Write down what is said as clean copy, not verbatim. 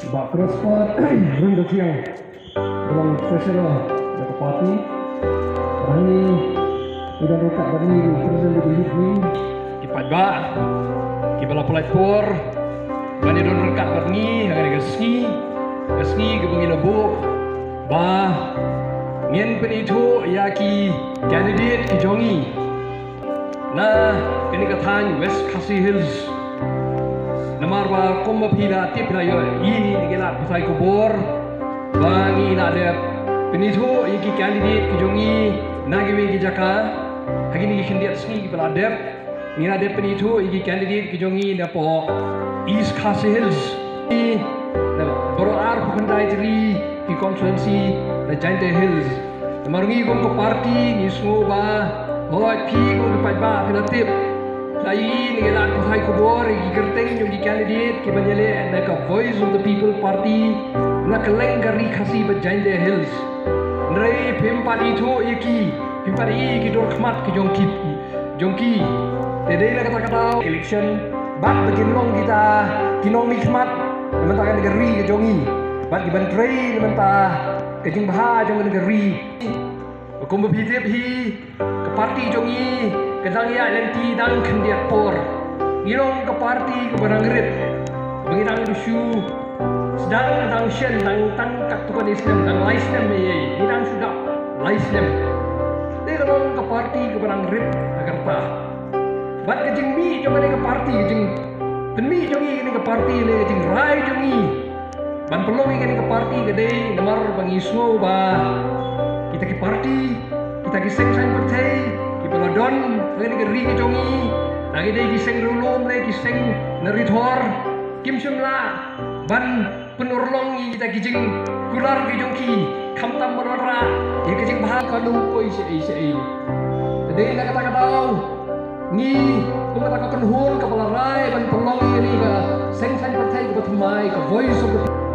Bak crossbar rung dokiang dalam treasurer dari parti. Ini tidak dekat dari presiden di Hidni. Kipat ba, kibala pelapor. Bani don rekat berni, agak gasni kebangi lebu. Ba, ngien penito yaki candidate kijongi. Nah, kini katanya West Khasi Hills. Namar ba komba pila tip na yo ini nigela pasai kubur bangi na de penito iki candidate kijongi nagiwe ki jaka hagini ki kendiat sni ki peladep ni na de penito iki candidate kijongi na po East Khasi Hills i na boroar khundai tri ki constituency na Jainte Hills namarungi gom ko party ni smo ba hoi pi gom ko ba penatip Lai ni gelat pasai kubur ki gerteng yung candidate ki banyale na ka voice of the people party na keleng gari khasi ba Jainte Hills nrei pimpadi tho iki pimpadi ki dor khmat ki jongki tede na kata election bat begin long kita kinong ni khmat menta ka negeri ki jongi bat ki bantrei menta ke jing baha jong negeri kum bhitep hi ke parti jongi kadang ya lenti dang kendiat por ngirong ke parti ke barangrit bengidang dusu sedang dang shen dang tan kat tuan Islam dang laisnem ye ngidang sudah laisnem de kadang ke parti ke barangrit agarta bat ke jing mi jong ke parti ke jing penmi jongi ke parti le jing rai jongi ban pelong ke parti gede namar bangiswo ba kita ke parti kita ke seng-seng partai Pelodon, lagi negeri ke jongi, lagi dia kiseng rulum, lagi kiseng nerithor, kim sumla, ban penurlong kita kijing kular ke jongki, kamtam merora, ya kijing bahal kalau koi sei. Jadi nak kata ni, kau kata kenhul kepala rai ban pelong ini ke seng-seng partai ke batumai ke voice of the